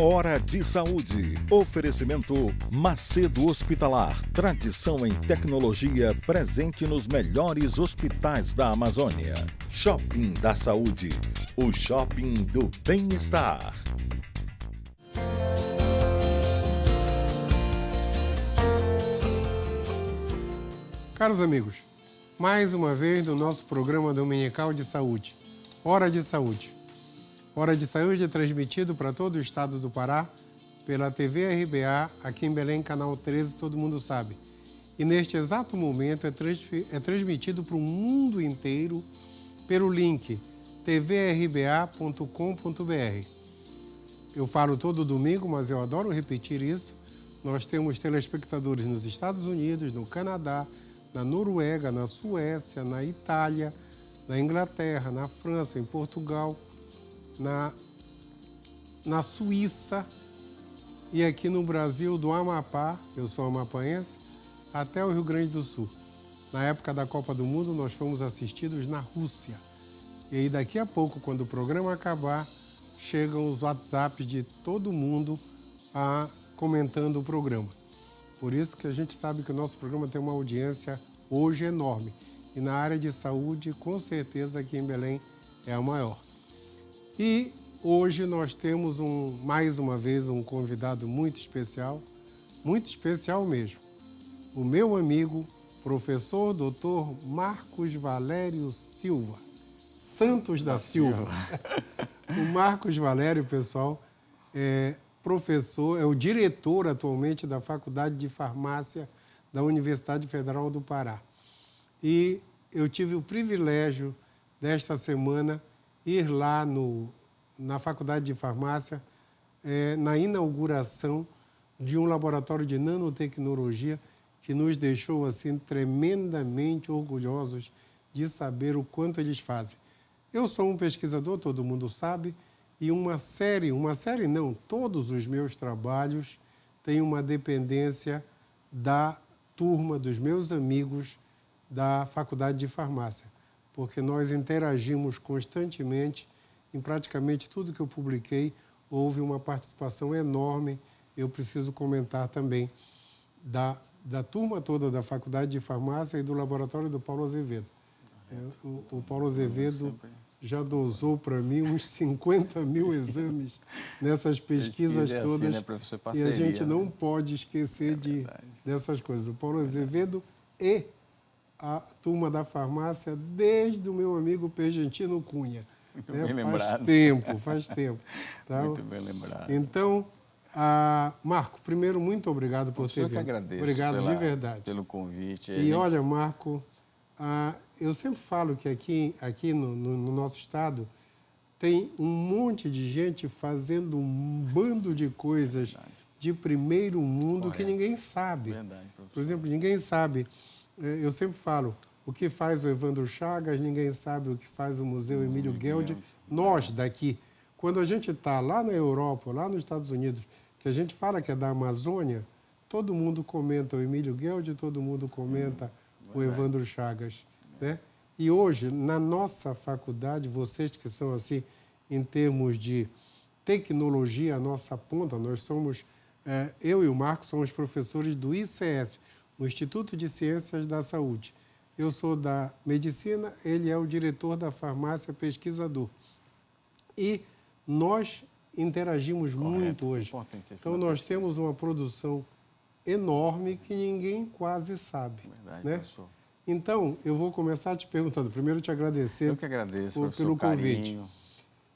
Hora de Saúde. Oferecimento Macedo Hospitalar. Tradição em tecnologia presente nos melhores hospitais da Amazônia. Shopping da Saúde. O shopping do bem-estar. Caros amigos, mais uma vez no nosso programa dominical de saúde, Hora de Saúde. Hora de Saúde é transmitido para todo o estado do Pará pela TV RBA, aqui em Belém, canal 13, todo mundo sabe. E neste exato momento é transmitido para o mundo inteiro pelo link tvrba.com.br. Eu falo todo domingo, mas eu adoro repetir isso. Nós temos telespectadores nos Estados Unidos, no Canadá, na Noruega, na Suécia, na Itália, na Inglaterra, na França, em Portugal, na Suíça e aqui no Brasil, do Amapá, eu sou amapaense, até o Rio Grande do Sul. Na época da Copa do Mundo, nós fomos assistidos na Rússia. E aí, daqui a pouco, quando o programa acabar, chegam os WhatsApps de todo mundo comentando o programa. Por isso que a gente sabe que o nosso programa tem uma audiência hoje enorme. E na área de saúde, com certeza, aqui em Belém é a maior. E hoje nós temos mais uma vez um convidado muito especial mesmo. O meu amigo, professor Dr. Marcos Valério Silva, Santos da Silva. O Marcos Valério, pessoal, é professor, é o diretor atualmente da Faculdade de Farmácia da Universidade Federal do Pará. E eu tive o privilégio desta semana ir lá na Faculdade de Farmácia, na inauguração de um laboratório de nanotecnologia que nos deixou assim tremendamente orgulhosos de saber o quanto eles fazem. Eu sou um pesquisador, todo mundo sabe, e todos os meus trabalhos têm uma dependência da turma dos meus amigos da Faculdade de Farmácia, porque nós interagimos constantemente. Em praticamente tudo que eu publiquei, houve uma participação enorme. Eu preciso comentar também da turma toda da Faculdade de Farmácia e do laboratório do Paulo Azevedo. O Paulo Azevedo já dosou para mim uns 50 mil exames nessas pesquisas todas. Assim, né, professor? Parceria, e a gente não né? pode esquecer dessas coisas. O Paulo Azevedo e a turma da farmácia, desde o meu amigo Pergentino Cunha. Muito bem lembrado. Faz tempo. Tá? Muito bem lembrado. Então, Marco, primeiro, muito obrigado por ter vindo. Eu que agradeço. Obrigado de verdade. Pelo convite. E olha, Marco, eu sempre falo que aqui no nosso estado tem um monte de gente fazendo um bando de coisas de primeiro mundo. Correto. Que ninguém sabe. Verdade, professor. Por exemplo, ninguém sabe. Eu sempre falo, o que faz o Evandro Chagas, ninguém sabe o que faz o Museu Emílio Gueldi. Nós daqui, quando a gente está lá na Europa, lá nos Estados Unidos, que a gente fala que é da Amazônia, todo mundo comenta o Emílio Gueldi, todo mundo comenta o Evandro Chagas. Né? E hoje, na nossa faculdade, vocês que são assim, em termos de tecnologia, a nossa ponta, nós somos, eu e o Marcos somos professores do ICS, o Instituto de Ciências da Saúde. Eu sou da medicina, ele é o diretor da farmácia, pesquisador. E nós interagimos muito hoje. Então, nós temos uma produção enorme que ninguém quase sabe. Verdade, né? professor. Então, eu vou começar te perguntando. Primeiro, te agradecer. Eu que agradeço, pelo convite. Carinho.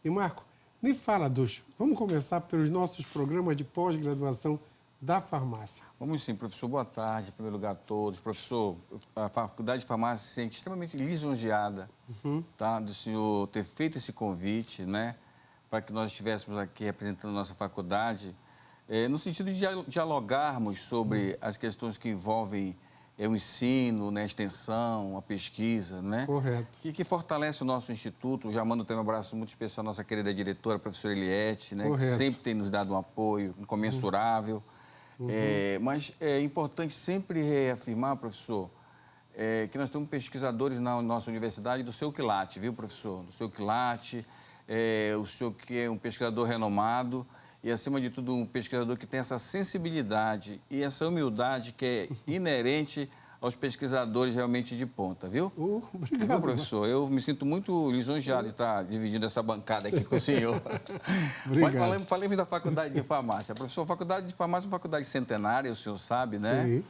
E, Marco, me fala vamos começar pelos nossos programas de pós-graduação da farmácia. Vamos sim, professor. Boa tarde, em primeiro lugar a todos. Professor, a Faculdade de Farmácia se sente extremamente lisonjeada tá, do senhor ter feito esse convite, né, para que nós estivéssemos aqui representando a nossa faculdade, no sentido de dialogarmos sobre as questões que envolvem o ensino, né, a extensão, a pesquisa, né? Correto. E que fortalece o nosso instituto. Já mando também um abraço muito especial à nossa querida diretora, a professora Eliette, né, que sempre tem nos dado um apoio incomensurável. Mas é importante sempre reafirmar, professor, que nós temos pesquisadores na nossa universidade do seu quilate, viu, professor? Do seu quilate, o senhor que é um pesquisador renomado e, acima de tudo, um pesquisador que tem essa sensibilidade e essa humildade que é inerente aos pesquisadores realmente de ponta, viu? Obrigado. Viu, professor? Eu me sinto muito lisonjeado de estar dividindo essa bancada aqui com o senhor. Obrigado. Mas falemos da Faculdade de Farmácia. Professor, a Faculdade de Farmácia é uma faculdade centenária, o senhor sabe, né? Sim.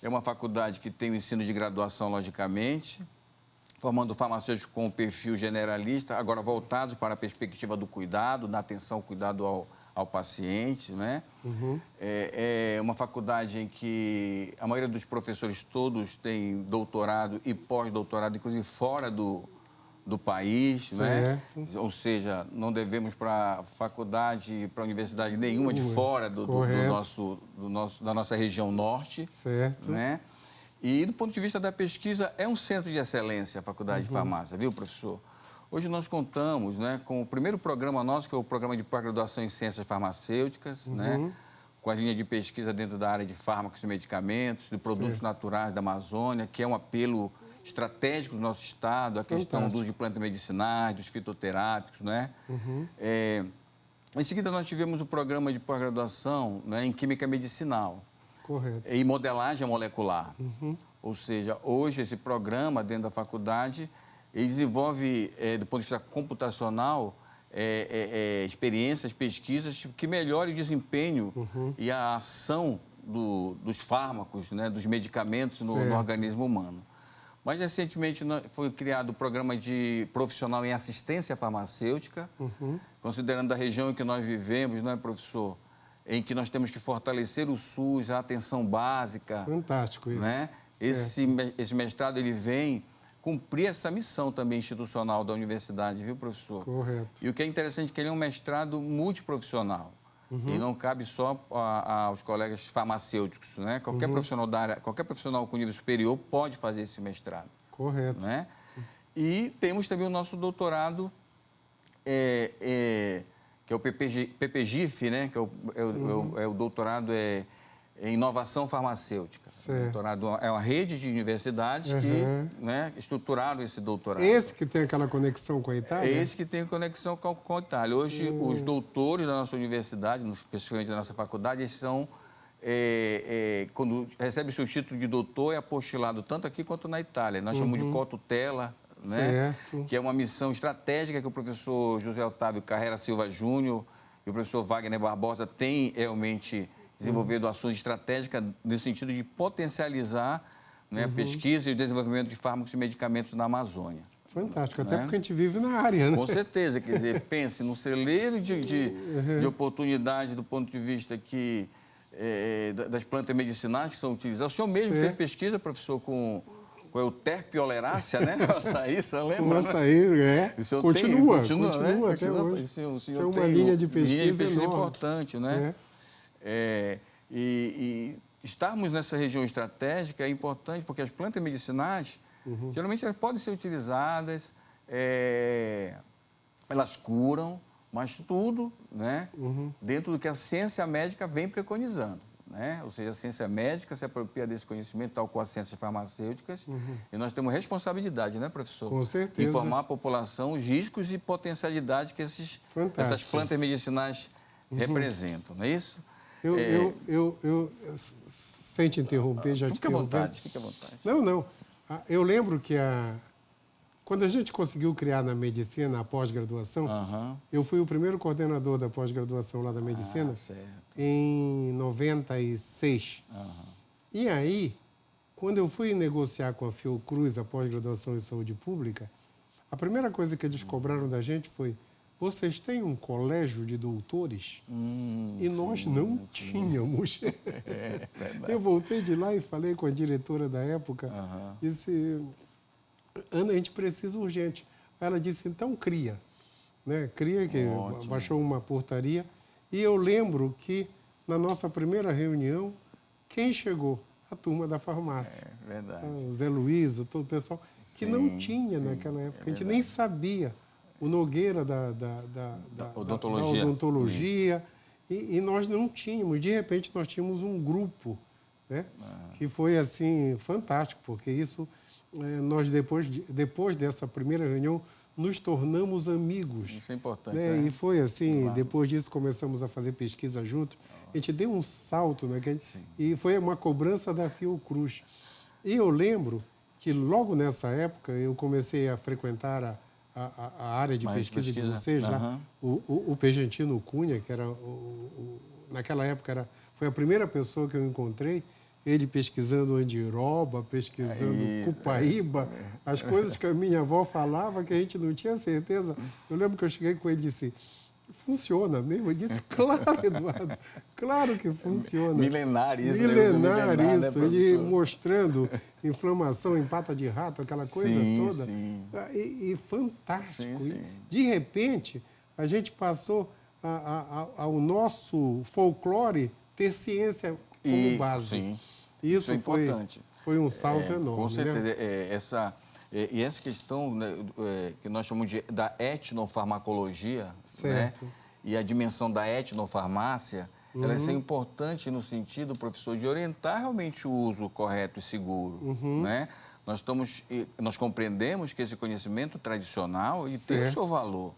É uma faculdade que tem o ensino de graduação, logicamente, formando farmacêuticos com um perfil generalista, agora voltados para a perspectiva do cuidado, da atenção ao cuidado ao paciente, né? É uma faculdade em que a maioria dos professores todos têm doutorado e pós-doutorado, inclusive fora do país, certo. né? Ou seja, não devemos para a faculdade, para a universidade nenhuma de fora da nossa região norte. Certo. Né? E, do ponto de vista da pesquisa, é um centro de excelência a Faculdade de Farmácia, viu, professor? Hoje nós contamos, né, com o primeiro programa nosso, que é o Programa de Pós-Graduação em Ciências Farmacêuticas, né, com a linha de pesquisa dentro da área de fármacos e medicamentos, de produtos naturais da Amazônia, que é um apelo estratégico do nosso Estado, a questão do uso de plantas medicinais, dos fitoterápicos, né? Em seguida, nós tivemos o programa de pós-graduação, né, em Química Medicinal. Correto. E modelagem molecular. Ou seja, hoje esse programa dentro da faculdade, ele desenvolve, do ponto de vista computacional, experiências, pesquisas que melhorem o desempenho e a ação dos fármacos, né, dos medicamentos no organismo humano. Mais recentemente foi criado o programa de profissional em assistência farmacêutica, considerando a região em que nós vivemos, não é, professor? Em que nós temos que fortalecer o SUS, a atenção básica. Fantástico isso. Né? Esse mestrado ele vem cumprir essa missão também institucional da universidade, viu, professor? Correto. E o que é interessante é que ele é um mestrado multiprofissional. E não cabe só aos colegas farmacêuticos, né? Qualquer profissional da área, qualquer profissional com nível superior pode fazer esse mestrado. Correto. Né? E temos também o nosso doutorado, que é o PPGIF, né? Que é o doutorado em inovação farmacêutica. O doutorado é uma rede de universidades que, né, estruturaram esse doutorado. Esse que tem aquela conexão com a Itália? É esse que tem conexão com a Itália. Hoje, os doutores da nossa universidade, especificamente da nossa faculdade, eles são, quando recebem seu título de doutor, é apostilado tanto aqui quanto na Itália. Nós chamamos de cotutela, né? Que é uma missão estratégica que o professor José Otávio Carrera Silva Júnior e o professor Wagner Barbosa têm realmente desenvolvido ações estratégicas no sentido de potencializar, né, a pesquisa e o desenvolvimento de fármacos e medicamentos na Amazônia. Fantástico, até porque a gente vive na área, né? Com certeza, quer dizer, pense num celeiro de oportunidade do ponto de vista das plantas medicinais que são utilizadas. O senhor mesmo fez pesquisa, professor, com a Euterpe oleracea, né? O açaí, você lembra? O açaí, continua né? até hoje. Isso é uma linha de pesquisa importante, né? E estarmos nessa região estratégica é importante porque as plantas medicinais, geralmente, elas podem ser utilizadas, elas curam, mas tudo, né, dentro do que a ciência médica vem preconizando. Né? Ou seja, a ciência médica se apropria desse conhecimento, tal como as ciências farmacêuticas, e nós temos responsabilidade, né, professor? Com certeza. Informar a população os riscos e potencialidades que essas plantas medicinais representam, não é isso? Sem te interromper, já te interrompendo. Fique à vontade. Não. Eu lembro que quando a gente conseguiu criar na medicina a pós-graduação, eu fui o primeiro coordenador da pós-graduação lá da medicina em 96. E aí, quando eu fui negociar com a Fiocruz a pós-graduação em saúde pública, a primeira coisa que eles cobraram da gente foi: vocês têm um colégio de doutores? E nós não tínhamos. Eu voltei de lá e falei com a diretora da época, disse: Ana, a gente precisa urgente. Ela disse: então cria. Né? Cria, que baixou uma portaria. E eu lembro que, na nossa primeira reunião, quem chegou? A turma da farmácia. Verdade. O Zé Luiz, todo o pessoal, que não tinha naquela época. A gente nem sabia. O Nogueira da odontologia. E nós não tínhamos. De repente, nós tínhamos um grupo, né? Que foi, assim, fantástico, porque isso... Nós, depois dessa primeira reunião, nos tornamos amigos. Isso é importante, né? né? E foi assim, Claro. depois disso começamos a fazer pesquisa juntos. A gente deu um salto, né? Sim. E foi uma cobrança da Fiocruz. E eu lembro que logo nessa época eu comecei a frequentar a área de pesquisa de vocês, lá, o Pejantino Cunha, que era naquela época foi a primeira pessoa que eu encontrei, ele pesquisando andiroba, pesquisando cupaíba, as coisas que a minha avó falava que a gente não tinha certeza. Eu lembro que eu cheguei com ele e disse, funciona mesmo? Eu disse, claro, Eduardo, claro que funciona. Milenar isso. Milenar né, isso, ele mostrando inflamação em pata de rato, aquela coisa toda. Sim. E fantástico. Sim. De repente, a gente passou ao nosso folclore ter ciência como base. Sim. Isso é importante. Foi um salto enorme. Com certeza. Né? Essa questão, né, que nós chamamos da etnofarmacologia, certo. Né, e a dimensão da etnofarmácia, elas são importantes no sentido, professor, de orientar realmente o uso correto e seguro. Né? Nós compreendemos que esse conhecimento tradicional ele tem o seu valor.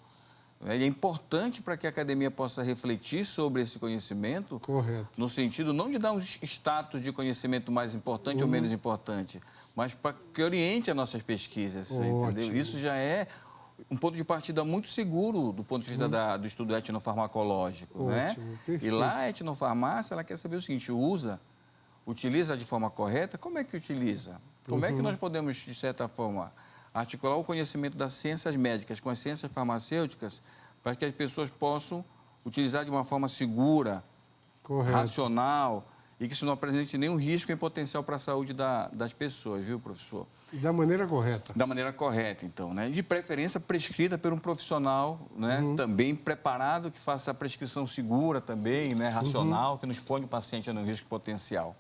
Ele é importante para que a academia possa refletir sobre esse conhecimento, correto, no sentido não de dar um status de conhecimento mais importante ou menos importante, mas para que oriente as nossas pesquisas, entendeu? Isso já é um ponto de partida muito seguro do ponto de vista do estudo etnofarmacológico, né? E lá a etnofarmácia, ela quer saber o seguinte, utiliza de forma correta, como é que utiliza? Como é que nós podemos, de certa forma, articular o conhecimento das ciências médicas com as ciências farmacêuticas para que as pessoas possam utilizar de uma forma segura, correto, racional e que isso não apresente nenhum risco em potencial para a saúde das pessoas, viu, professor? E da maneira correta. Da maneira correta, então, né? De preferência prescrita por um profissional, né? Também preparado, que faça a prescrição segura também, né? Racional, que não expõe o paciente a um risco potencial.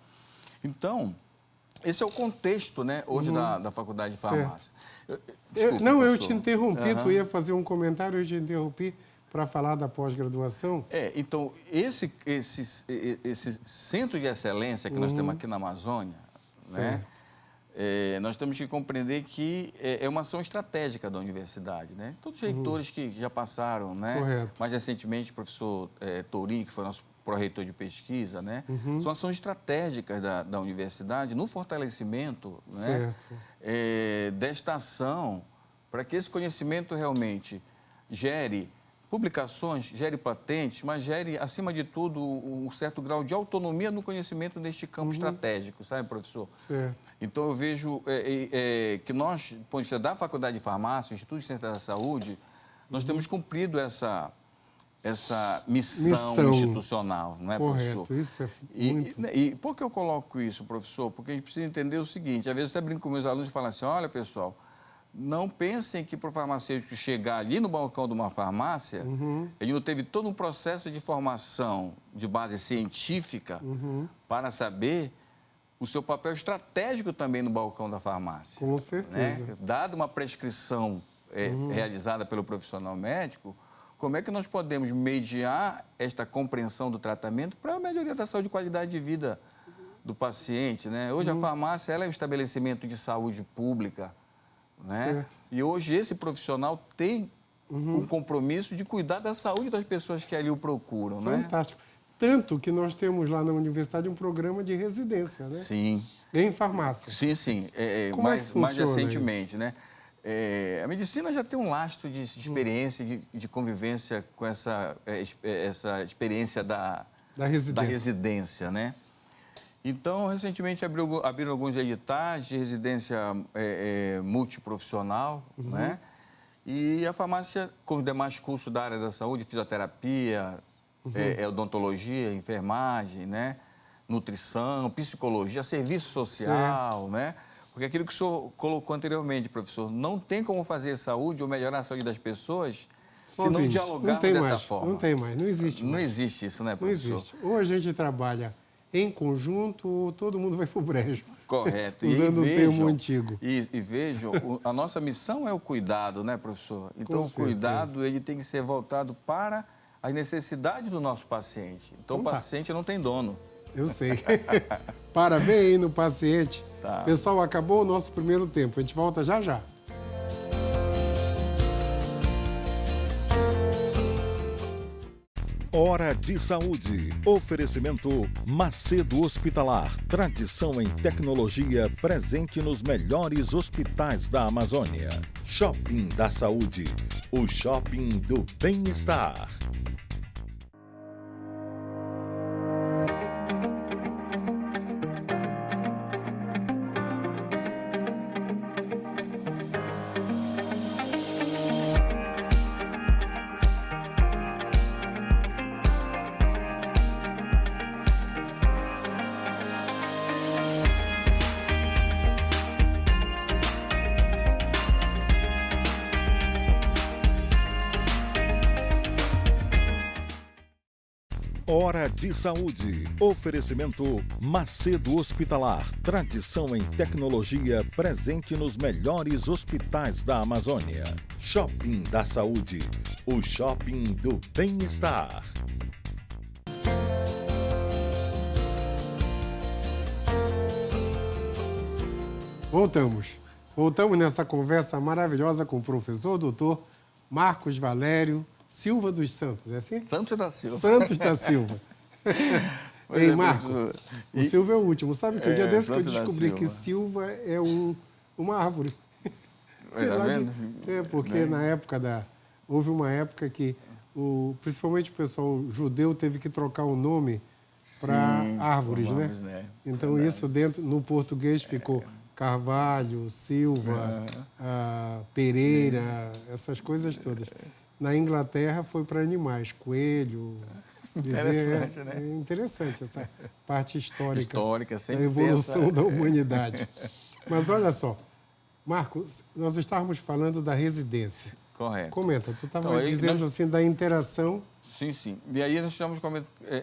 Então, esse é o contexto, né, hoje da Faculdade de Farmácia. Desculpa, eu te interrompi, tu ia fazer um comentário, eu te interrompi para falar da pós-graduação. Então, esse centro de excelência que nós temos aqui na Amazônia, né, nós temos que compreender que é uma ação estratégica da universidade, né? Todos os reitores que já passaram, né? Correto. Mais recentemente, o professor Tourinho, que foi nosso pró-reitor de pesquisa, né? São ações estratégicas da universidade no fortalecimento, né? Desta ação, para que esse conhecimento realmente gere publicações, gere patentes, mas gere, acima de tudo, um certo grau de autonomia no conhecimento deste campo estratégico, sabe, professor? Certo. Então, eu vejo que nós, do ponto de vista da Faculdade de Farmácia, Instituto de Ciência da Saúde, nós temos cumprido essa missão institucional, não é, correto, professor? Isso é muito... E por que eu coloco isso, professor? Porque a gente precisa entender o seguinte, às vezes eu até brinco com meus alunos e falo assim, olha, pessoal, não pensem que para o farmacêutico chegar ali no balcão de uma farmácia, ele não teve todo um processo de formação de base científica para saber o seu papel estratégico também no balcão da farmácia. Com certeza. Né? Dada uma prescrição realizada pelo profissional médico, como é que nós podemos mediar esta compreensão do tratamento para a melhoria da saúde e qualidade de vida do paciente, né? Hoje a farmácia ela é um estabelecimento de saúde pública, né? Certo. E hoje esse profissional tem um compromisso de cuidar da saúde das pessoas que ali o procuram, né? Fantástico. Tanto que nós temos lá na universidade um programa de residência, né? Sim. Em farmácia. Sim. Como é que funciona mais recentemente, né? A medicina já tem um lastro de experiência, de convivência com essa experiência da residência, né? Então, recentemente abriram alguns editais de residência multiprofissional, né? E a farmácia, com os demais cursos da área da saúde, fisioterapia, odontologia, enfermagem, né? Nutrição, psicologia, serviço social, né? Porque aquilo que o senhor colocou anteriormente, professor, não tem como fazer saúde ou melhorar a saúde das pessoas se não dialogarmos dessa forma. Não tem mais, não existe mais. Não existe isso, né, professor? Não existe. Ou a gente trabalha em conjunto, ou todo mundo vai para o brejo. Correto. Usando o termo antigo. E vejam, a nossa missão é o cuidado, né, professor? Então, o cuidado ele tem que ser voltado para as necessidades do nosso paciente. Então, o paciente não tem dono. Eu sei. Parabéns aí no paciente. Tá. Pessoal, acabou o nosso primeiro tempo. A gente volta já já. Hora de Saúde. Oferecimento Macedo Hospitalar. Tradição em tecnologia presente nos melhores hospitais da Amazônia. Shopping da Saúde. O shopping do bem-estar. Hora de Saúde. Oferecimento Macedo Hospitalar. Tradição em tecnologia presente nos melhores hospitais da Amazônia. Shopping da Saúde. O shopping do bem-estar. Voltamos nessa conversa maravilhosa com o professor doutor Marcos Valério Silva dos Santos, é assim? Santos da Silva. Santos da Silva. Ei, Marcos, o Silva é o último. Sabe que o dia desse que eu descobri que Silva é uma árvore. Tá vendo? Porque na época houve uma época que principalmente o pessoal judeu teve que trocar o nome para árvores, né? Então isso no português ficou Carvalho, Silva, Pereira, essas coisas todas. Na Inglaterra foi para animais, coelho. Interessante, né? É interessante essa parte histórica sempre da evolução da humanidade. Mas olha só, Marcos, nós estávamos falando da residência. Correto. Comenta, tu estava dizendo assim da interação. Sim. E aí nós estamos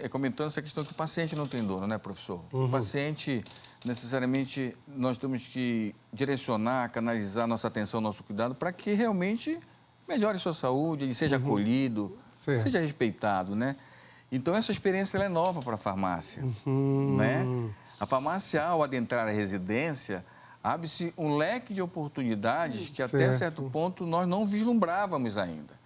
comentando essa questão que o paciente não tem dono, né, professor? O paciente, necessariamente, nós temos que direcionar, canalizar nossa atenção, nosso cuidado, para que realmente melhore sua saúde, ele seja acolhido, seja respeitado, né? Então, essa experiência ela é nova para a farmácia, né? A farmácia, ao adentrar a residência, abre-se um leque de oportunidades que até certo ponto nós não vislumbrávamos ainda.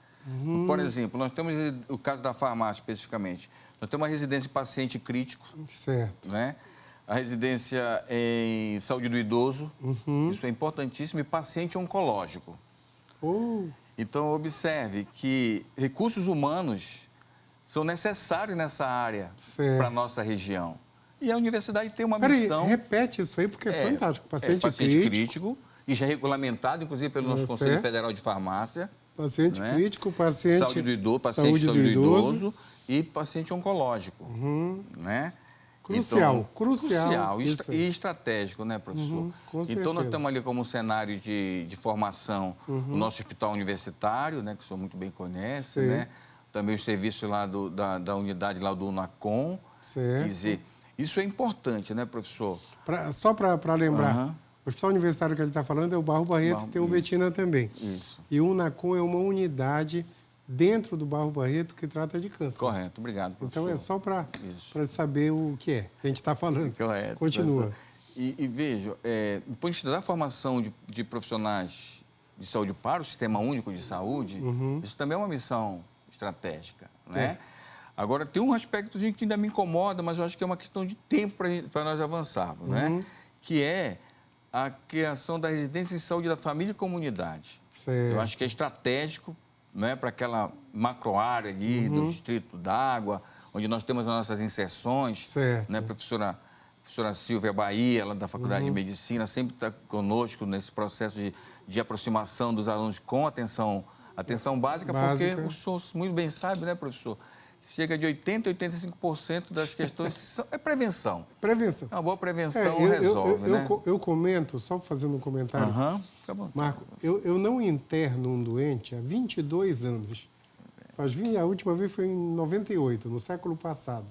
Por exemplo, nós temos o caso da farmácia especificamente. Nós temos uma residência de paciente crítico, né? A residência em saúde do idoso, isso é importantíssimo, e paciente oncológico. Então, observe que recursos humanos são necessários nessa área para a nossa região. E a universidade tem uma missão... repete isso aí, porque é fantástico. Paciente crítico, e já é regulamentado, inclusive, pelo nosso Conselho Federal de Farmácia. Paciente crítico, paciente... Saúde do idoso, paciente de saúde do idoso e paciente oncológico, né? Crucial. E estratégico, né, professor? Então, nós estamos ali como um cenário de formação no nosso hospital universitário, né, que o senhor muito bem conhece, né? Também os serviços lá da unidade lá do UNACOM. Quer dizer, isso é importante, né, professor? Só para lembrar, o hospital universitário que ele está falando é o Barro Barreto, tem o Betina também. Isso. E o UNACOM é uma unidade dentro do Barro Barreto que trata de câncer. Correto, obrigado, professor. Então, é só para saber o que a gente está falando. Correto. Continua. E veja, do ponto de vista da formação de profissionais de saúde para o Sistema Único de Saúde, isso também é uma missão estratégica, né? Agora, tem um aspecto que ainda me incomoda, mas eu acho que é uma questão de tempo para nós avançarmos, né? Que é a criação da residência em saúde da família e comunidade. Eu acho que é estratégico, né, para aquela macroárea ali do Distrito d'Água, onde nós temos as nossas inserções, né, professora Silvia Bahia, ela da Faculdade de Medicina, sempre está conosco nesse processo de aproximação dos alunos com atenção básica, porque o senhor muito bem sabe, né, professor? Chega de 80% a 85% das questões é prevenção. Prevenção. Uma boa prevenção resolve, né? Eu comento, só fazendo um comentário. Tá bom. Marco, eu não interno um doente há 22 anos. A última vez foi em 98, no século passado.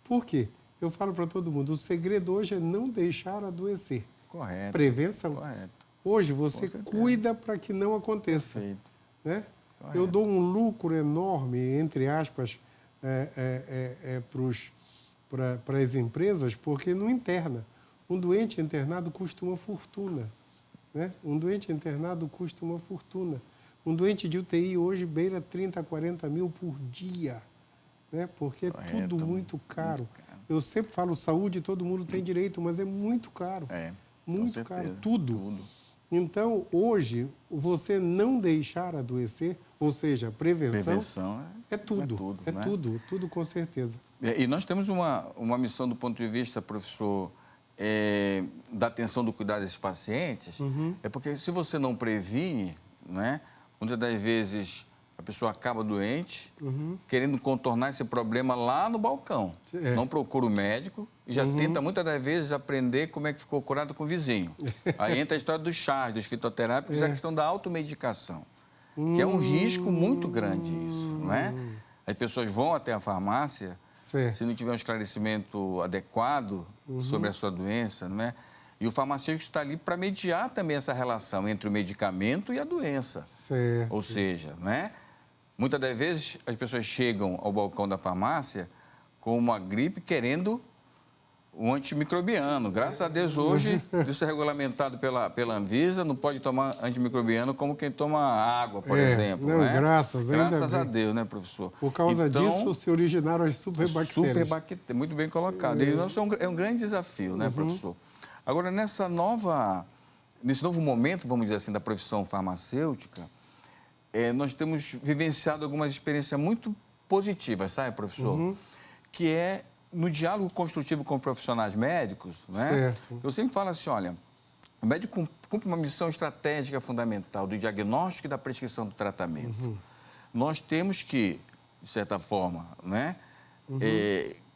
Por quê? Eu falo para todo mundo, o segredo hoje é não deixar adoecer. Correto. Prevenção. Correto. Hoje você cuida para que não aconteça. Perfeito. Né? Eu dou um lucro enorme, entre aspas, para as empresas, porque não interna. Um doente internado custa uma fortuna. Né? Um doente internado custa uma fortuna. Um doente de UTI hoje beira 30, 40 mil por dia. né? Porque é Correto. tudo muito caro. Muito caro. Eu sempre falo, saúde todo mundo tem direito, mas é muito caro. Muito caro, tudo. Então, hoje, você não deixar adoecer, ou seja, prevenção é tudo. É né? tudo com certeza. E nós temos uma missão do ponto de vista, professor, da atenção do cuidado desses pacientes, é porque se você não previne, né, muitas das vezes a pessoa acaba doente, querendo contornar esse problema lá no balcão. Não procura o médico e já tenta muitas das vezes aprender como é que ficou curado com o vizinho. Aí entra a história dos chás, dos fitoterápicos e a questão da automedicação, que é um risco muito grande isso, né? As pessoas vão até a farmácia, se não tiver um esclarecimento adequado sobre a sua doença, né? E o farmacêutico está ali para mediar também essa relação entre o medicamento e a doença. Ou seja, né? Muitas das vezes as pessoas chegam ao balcão da farmácia com uma gripe querendo um antimicrobiano. Graças a Deus hoje isso é regulamentado pela Anvisa, não pode tomar antimicrobiano como quem toma água, por exemplo. Não, né? Graças a Deus, né, professor? Por causa disso se originaram as superbactérias. Muito bem colocado. E isso é um grande desafio, né, professor? Agora, nesse novo momento, vamos dizer assim, da profissão farmacêutica, nós temos vivenciado algumas experiências muito positivas, sabe, professor? Que é no diálogo construtivo com profissionais médicos, né? Eu sempre falo assim, olha, o médico cumpre uma missão estratégica fundamental do diagnóstico e da prescrição do tratamento. Nós temos que, de certa forma, né,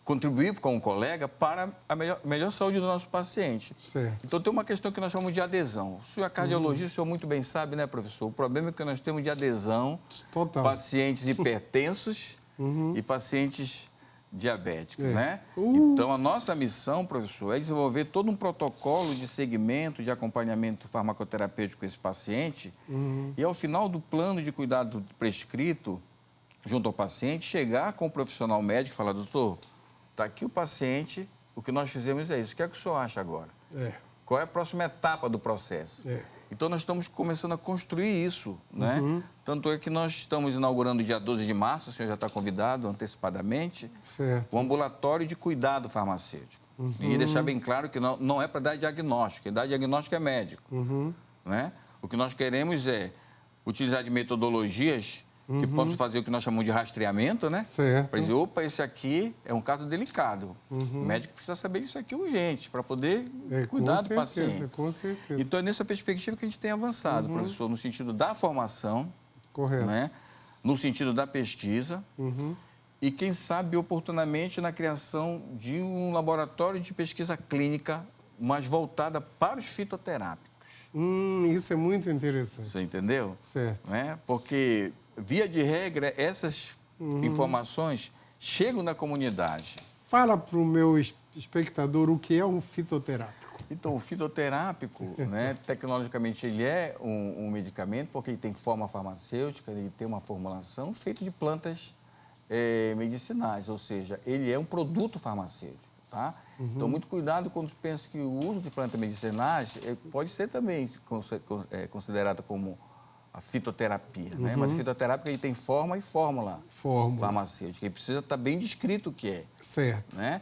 contribuir com o colega para a melhor saúde do nosso paciente. Então, tem uma questão que nós chamamos de adesão. O senhor é cardiologista, o senhor muito bem sabe, né, professor? O problema é que nós temos de adesão pacientes hipertensos e pacientes diabéticos, né? Então, a nossa missão, professor, é desenvolver todo um protocolo de segmento, de acompanhamento farmacoterapêutico com esse paciente e, ao final do plano de cuidado prescrito, junto ao paciente, chegar com o profissional médico e falar, doutor, está aqui o paciente, o que nós fizemos é isso. O que é que o senhor acha agora? Qual é a próxima etapa do processo? Então, nós estamos começando a construir isso, né? Tanto é que nós estamos inaugurando dia 12 de março, o senhor já está convidado antecipadamente, o ambulatório de cuidado farmacêutico. E deixar bem claro que não é para dar diagnóstico, quem dá diagnóstico é médico, né? O que nós queremos é utilizar de metodologias que possam fazer o que nós chamamos de rastreamento, né? Para dizer, opa, esse aqui é um caso delicado. O médico precisa saber isso aqui urgente, para poder cuidar do paciente. Com certeza. Então, é nessa perspectiva que a gente tem avançado, professor, no sentido da formação, né? No sentido da pesquisa e, quem sabe, oportunamente, na criação de um laboratório de pesquisa clínica mais voltada para os fitoterápicos. Isso é muito interessante. Você entendeu? Né? Porque, via de regra, essas informações chegam na comunidade. Fala para o meu espectador o que é um fitoterápico. Então, o fitoterápico, né, tecnologicamente, ele é um medicamento, porque ele tem forma farmacêutica, ele tem uma formulação feita de plantas medicinais, ou seja, ele é um produto farmacêutico, tá? Então, muito cuidado quando pensa que o uso de plantas medicinais pode ser também considerado como a fitoterapia, né? Mas a fitoterapia ele tem forma e fórmula farmacêutica. E precisa estar bem descrito o que é. Né?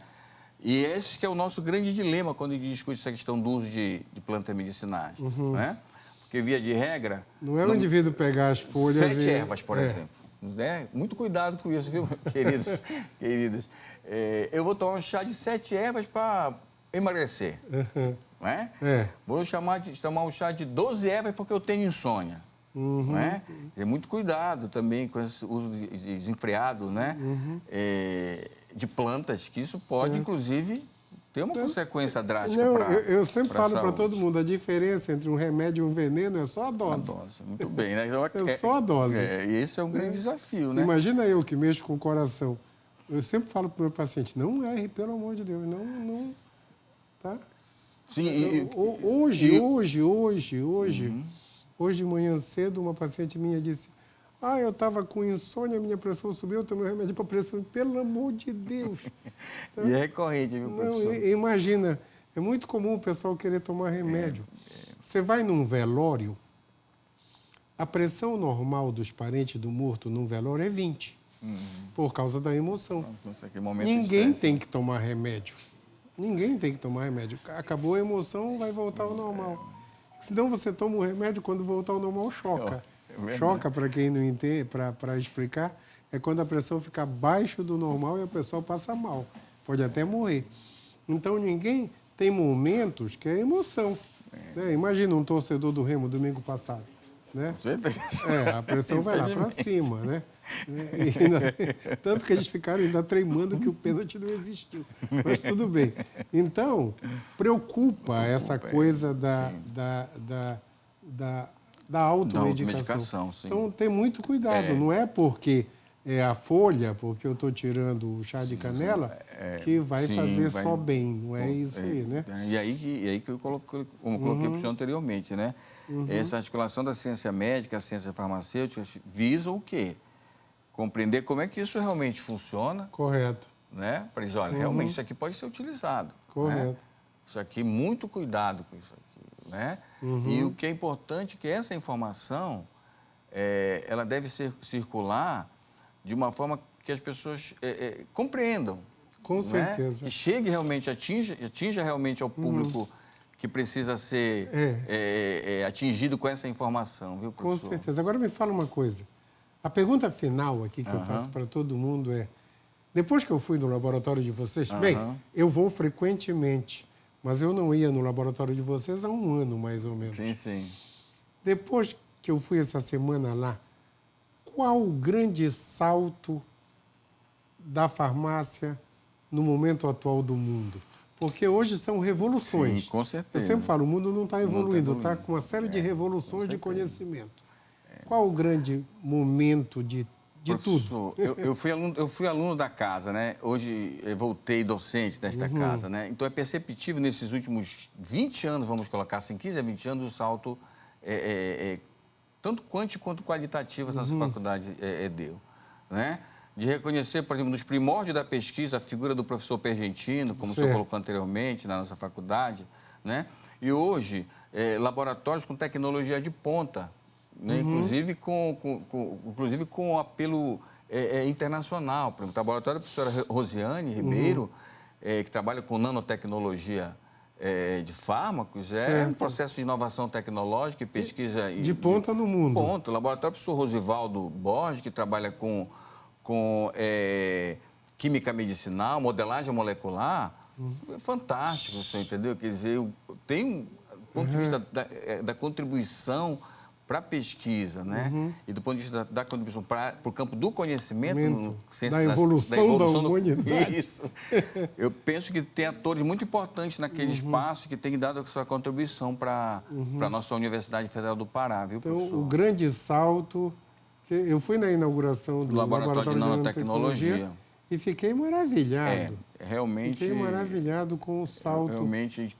E esse que é o nosso grande dilema quando a gente discute essa questão do uso de plantas medicinais. Né? Porque, via de regra... Não é o indivíduo pegar as folhas 7 ervas, por exemplo. Né? Muito cuidado com isso, viu, queridos? Eu vou tomar um chá de 7 ervas para emagrecer. Né? Vou tomar um chá de 12 ervas porque eu tenho insônia. Né? Ter muito cuidado também com esse uso desenfreado, né? De plantas, que isso pode, inclusive, ter uma consequência drástica para eu sempre falo para todo mundo, a diferença entre um remédio e um veneno é só a dose. Muito bem, né? É só a dose. E esse é um grande desafio, né? Imagina eu que mexo com o coração. Eu sempre falo para o meu paciente, não erre, pelo amor de Deus, não tá? Sim, Hoje de manhã cedo, uma paciente minha disse, eu estava com insônia, minha pressão subiu, eu tomei um remédio para pressão. Pelo amor de Deus. Então, e é recorrente, viu, professor? Imagina, é muito comum o pessoal querer tomar remédio. Você vai num velório, a pressão normal dos parentes do morto num velório é 20. por causa da emoção. Nossa, que momento de Ninguém estresse. tem que tomar remédio. Ninguém tem que tomar remédio. Acabou a emoção, vai voltar ao normal. Senão você toma o remédio, quando voltar ao normal, choca. verdade. Choca, para quem não entende, para explicar, é quando a pressão fica abaixo do normal e a pessoa passa mal. Pode até morrer. Então, ninguém tem momentos que é emoção. Né? Imagina um torcedor do Remo domingo passado. Né? A pressão vai lá para cima, né? Tanto que eles ficaram ainda treinando que o pênalti não existiu. Mas tudo bem. Então, preocupa essa coisa da automedicação. Sim. Então, tem muito cuidado. Não é porque é a folha, porque eu estou tirando o chá de canela, que vai fazer só bem. Não é isso aí, né? E aí que eu coloquei para o senhor anteriormente, né? Essa articulação da ciência médica, a ciência farmacêutica, visa o quê? Compreender como é que isso realmente funciona. Correto. Né? Para dizer, olha, realmente isso aqui pode ser utilizado. Correto. Né? Isso aqui, muito cuidado com isso aqui. Né? E o que é importante é que essa informação, ela deve circular de uma forma que as pessoas compreendam. Com certeza. Né? Que chegue realmente, atinja realmente ao público que precisa ser atingido com essa informação, viu, professor? Com certeza. Agora me fala uma coisa. A pergunta final aqui que eu faço para todo mundo é, depois que eu fui no laboratório de vocês, bem, eu vou frequentemente, mas eu não ia no laboratório de vocês há 1 ano, mais ou menos. Sim. Depois que eu fui essa semana lá, qual o grande salto da farmácia no momento atual do mundo? Porque hoje são revoluções. Sim, com certeza. Eu sempre falo, o mundo não está evoluindo, está com uma série de revoluções de conhecimento. Qual o grande momento de tudo? Eu fui aluno da casa, né? Hoje eu voltei docente desta casa, né? Então é perceptível nesses últimos 20 anos, vamos colocar assim, 15 a 20 anos, o salto tanto quantitativo quanto qualitativo essa nossa faculdade deu, né? De reconhecer, por exemplo, nos primórdios da pesquisa, a figura do professor Pergentino, como o senhor colocou anteriormente na nossa faculdade, né? E hoje, laboratórios com tecnologia de ponta, né? Inclusive com apelo internacional. Por exemplo, o laboratório da professora Rosiane Ribeiro, que trabalha com nanotecnologia de fármacos, um processo de inovação tecnológica e pesquisa... De ponta no mundo. Ponto. O laboratório do professor Rosivaldo Borges, que trabalha com química medicinal, modelagem molecular, é fantástico, você entendeu? Quer dizer, tem do ponto de vista da contribuição para a pesquisa, né? E do ponto de vista da contribuição para o campo do conhecimento... Da evolução da humanidade. Isso. Eu penso que tem atores muito importantes naquele espaço que têm dado a sua contribuição para a nossa Universidade Federal do Pará, viu, professor? Então, o grande salto... Eu fui na inauguração do Laboratório de Nanotecnologia e fiquei maravilhado. Realmente... Fiquei maravilhado com o salto. Realmente, a gente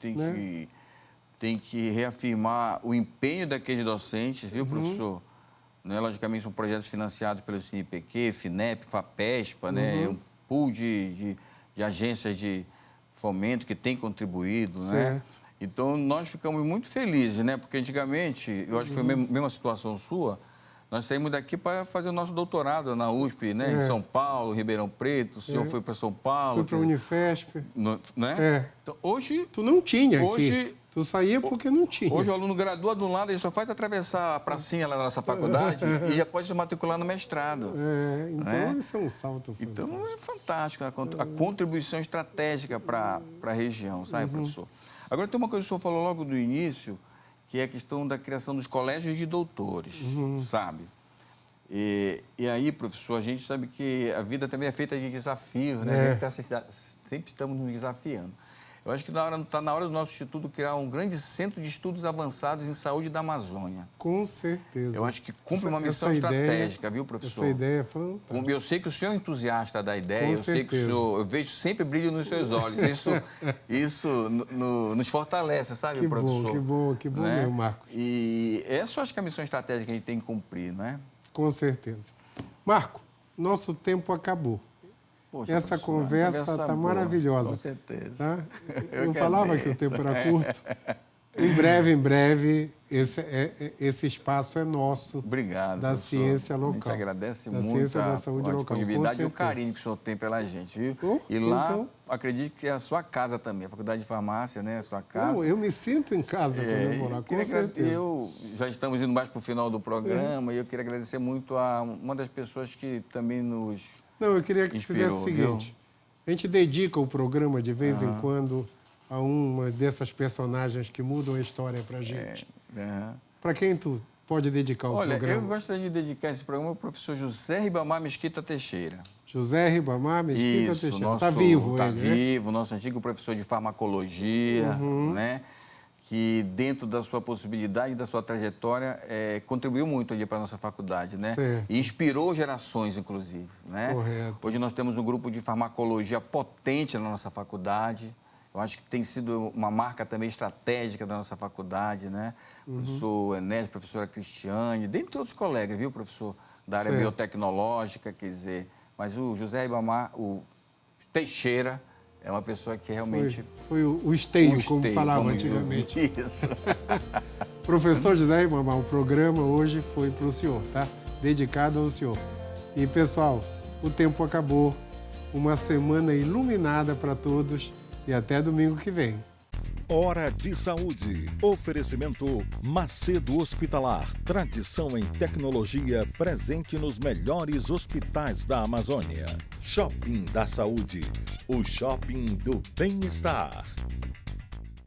tem que reafirmar o empenho daqueles docentes, viu, professor? Né? Logicamente, são projetos financiados pelo CNPq, FINEP, FAPESPA, né? Um pool de agências de fomento que tem contribuído, né? Então, nós ficamos muito felizes, né? Porque antigamente, eu acho que foi a mesma situação sua, nós saímos daqui para fazer o nosso doutorado na USP, né? Em São Paulo, Ribeirão Preto, o senhor foi para São Paulo. Fui para a Unifesp. Né? Então, hoje... Tu não tinha aqui. Tu saía porque não tinha. Hoje o aluno gradua de um lado, ele só faz atravessar a pracinha lá da nossa faculdade e já pode se matricular no mestrado. Então, isso é um salto fantástico. Então, é fantástico a contribuição estratégica para a região, sabe, professor? Agora, tem uma coisa que o senhor falou logo do início, que é a questão da criação dos colégios de doutores, sabe? E aí, professor, a gente sabe que a vida também é feita de desafios, né? A gente sempre estamos nos desafiando. Eu acho que está na hora do nosso instituto criar um grande centro de estudos avançados em saúde da Amazônia. Com certeza. Eu acho que cumpre uma missão estratégica, viu, professor? Essa ideia é fantástica. Eu sei que o senhor é entusiasta da ideia, sei que o senhor, eu vejo sempre brilho nos seus olhos. Isso nos fortalece, sabe, professor? Que bom, né? Meu Marcos. E essa eu acho que é a missão estratégica que a gente tem que cumprir, não é? Com certeza. Marco, nosso tempo acabou. Poxa, essa conversa está maravilhosa. Com certeza. Tá? Eu falava que o tempo era curto, Em breve, esse espaço é nosso. Obrigado, da professor. ciência local. A gente agradece Da muito ciência da a saúde local, com disponibilidade e o certeza. carinho que o senhor tem pela gente, viu? Oh, E lá, então- acredito que é a sua casa também, a Faculdade de Farmácia, né? A sua casa. Não, eu me sinto em casa quando eu vou lá, com certeza. Eu já estamos indo mais para o final do programa e eu queria agradecer muito a uma das pessoas que também nos... Não, eu queria que fizesse o Inspirou, seguinte. A gente dedica o programa de vez em quando a uma dessas personagens que mudam a história pra gente. Para quem tu pode dedicar o Olha, eu programa? gostaria de dedicar esse programa ao professor José Ribamar Mesquita Teixeira. José Ribamar Mesquita Isso, Teixeira. nosso, Está vivo tá ele, né? vivo, nosso antigo professor de farmacologia, né? Que dentro da sua possibilidade, da sua trajetória, contribuiu muito ali para a nossa faculdade, né? Certo. E inspirou gerações, inclusive, né? Correto. Hoje nós temos um grupo de farmacologia potente na nossa faculdade. Eu acho que tem sido uma marca também estratégica da nossa faculdade, né? Professor Enés, professora Cristiane, dentre outros colegas, viu, professor? Da área Certo. biotecnológica, quer dizer. Mas o José Ribamar, o Teixeira, é uma pessoa que realmente... Foi o esteio, o como esteio, falava como antigamente. Isso. Professor José Ribamar, o programa hoje foi para o senhor, tá? Dedicado ao senhor. E, pessoal, o tempo acabou. Uma semana iluminada para todos e até domingo que vem. Hora de Saúde. Oferecimento Macedo Hospitalar. Tradição em tecnologia presente nos melhores hospitais da Amazônia. Shopping da Saúde. O shopping do bem-estar.